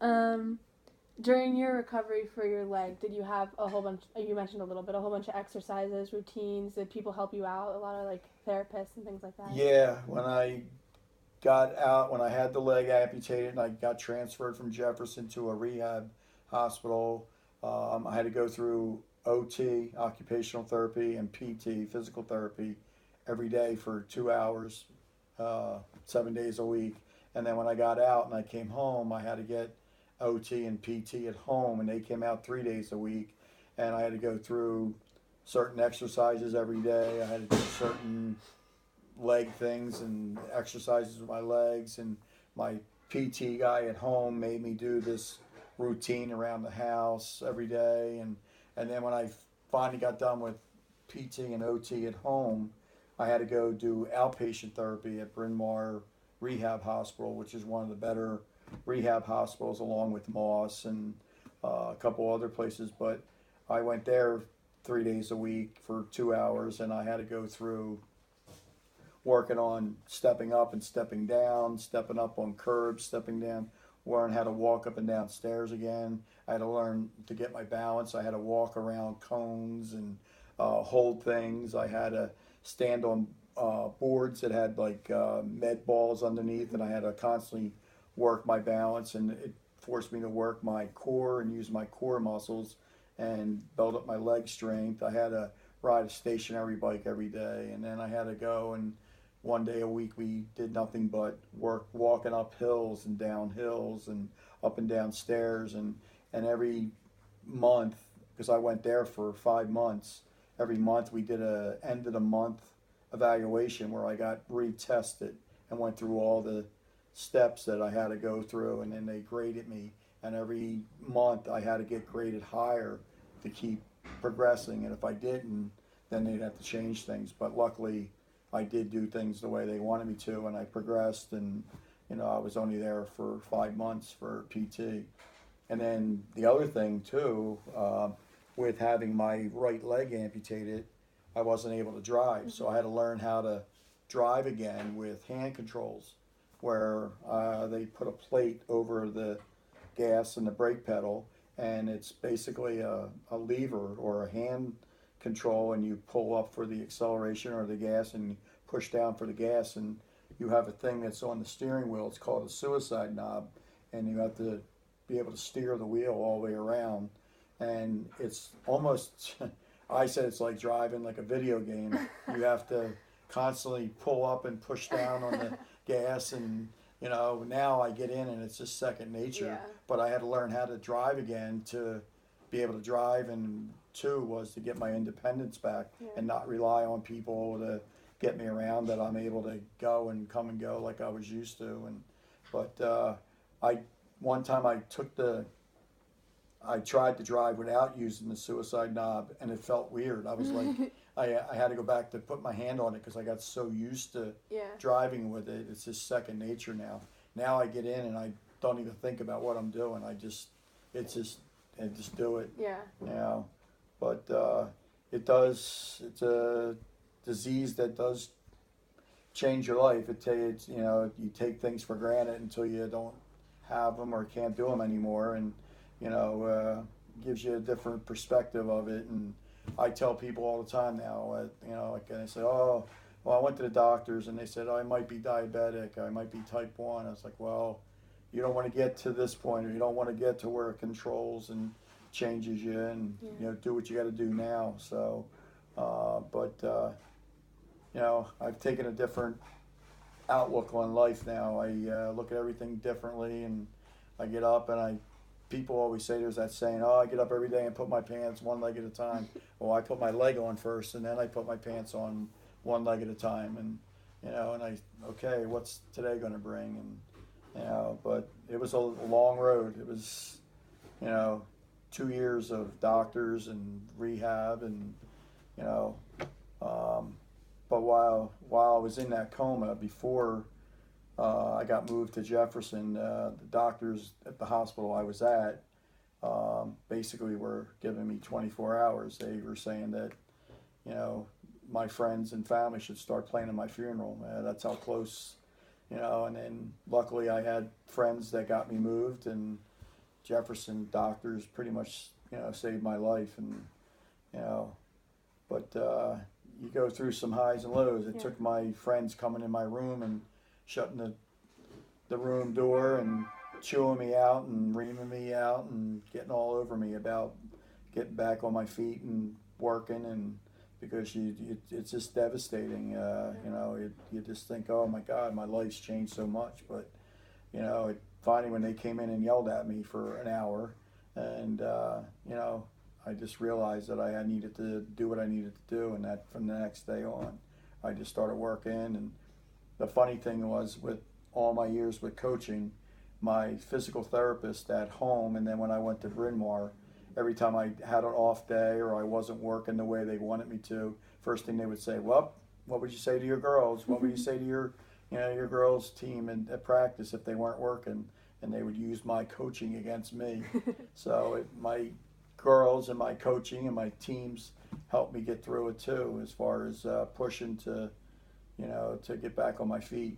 Um, During your recovery for your leg, did you have a whole bunch? You mentioned a little bit, a whole bunch of exercises, routines. Did people help you out? A lot of like therapists and things like that. Yeah, when I got out, when I had the leg amputated and I got transferred from Jefferson to a rehab hospital, I had to go through OT, occupational therapy, and PT, physical therapy, every day for 2 hours, 7 days a week. And then when I got out and I came home, I had to get OT and PT at home, and they came out 3 days a week. And I had to go through certain exercises every day. I had to do certain leg things and exercises with my legs, and my PT guy at home made me do this routine around the house every day, and then when I finally got done with PT and OT at home, I had to go do outpatient therapy at Bryn Mawr Rehab Hospital, which is one of the better rehab hospitals, along with Moss and a couple other places. But I went there 3 days a week for 2 hours, and I had to go through working on stepping up and stepping down, stepping up on curbs, stepping down, learn how to walk up and down stairs again. I had to learn to get my balance. I had to walk around cones and hold things. I had to stand on boards that had like med balls underneath, and I had to constantly work my balance, and it forced me to work my core and use my core muscles and build up my leg strength. I had to ride a stationary bike every day, and then I had to go and one day a week we did nothing but work walking up hills and down hills and up and down stairs, and every month, because I went there for 5 months, every month we did a end of the month evaluation where I got retested and went through all the steps that I had to go through, and then they graded me, and every month I had to get graded higher to keep progressing, and if I didn't, then they'd have to change things. But luckily I did do things the way they wanted me to, and I progressed. And I was only there for 5 months for PT. And then the other thing too, with having my right leg amputated, I wasn't able to drive, so I had to learn how to drive again with hand controls, where they put a plate over the gas and the brake pedal, and it's basically a lever or a hand control, and you pull up for the acceleration or the gas and push down for the gas, and you have a thing that's on the steering wheel. It's called a suicide knob, and you have to be able to steer the wheel all the way around, and it's almost I said it's like driving like a video game. You have to constantly pull up and push down on the gas, and now I get in and it's just second nature. Yeah. But I had to learn how to drive again to be able to drive, and two was to get my independence back Yeah. and not rely on people to get me around, that I'm able to go and come and go like I was used to. And but I one time I tried to drive without using the suicide knob, and it felt weird. I was like, I had to go back to put my hand on it because I got so used to Yeah. driving with it. It's just second nature now. Now I get in and I don't even think about what I'm doing. It's just, I just do it. Yeah. You know, but it does. It's a disease that does change your life. It's you take things for granted until you don't have them or can't do them anymore, and gives you a different perspective of it. And I tell people all the time now, like I say, oh, well, I went to the doctors and they said, oh, I might be diabetic, I might be type 1. I was like, well, you don't want to get to this point, or you don't want to get to where it controls and changes you, and Yeah. do what you got to do now. So, but I've taken a different outlook on life now. I look at everything differently, and I get up and people always say there's that saying, oh, I get up every day and put my pants one leg at a time. Well, I put my leg on first, and then I put my pants on one leg at a time, and okay, what's today going to bring? And but it was a long road. It was, you know, 2 years of doctors and rehab, and you know, um, but while I was in that coma, before I got moved to Jefferson, the doctors at the hospital I was at basically were giving me 24 hours. They were saying that, my friends and family should start planning my funeral. That's how close you know, and then luckily I had friends that got me moved, and Jefferson doctors pretty much, you know, saved my life, and you know, but you go through some highs and lows. It Yeah. took my friends coming in my room and shutting the room door and chewing me out and reaming me out and getting all over me about getting back on my feet and working, and because it's just devastating. You know, you just think, oh my God, my life's changed so much. But you know, finally when they came in and yelled at me for an hour, and you know, I just realized that I needed to do what I needed to do, and that from the next day on, I just started working. And the funny thing was, with all my years with coaching, my physical therapist at home, and then when I went to Bryn Mawr, every time I had an off day or I wasn't working the way they wanted me to, first thing they would say, well, what would you say to your girls? What would you say to your, you know, your girls team at practice if they weren't working? And they would use my coaching against me. So my girls and my coaching and my teams helped me get through it too, as far as pushing to, you know, to get back on my feet.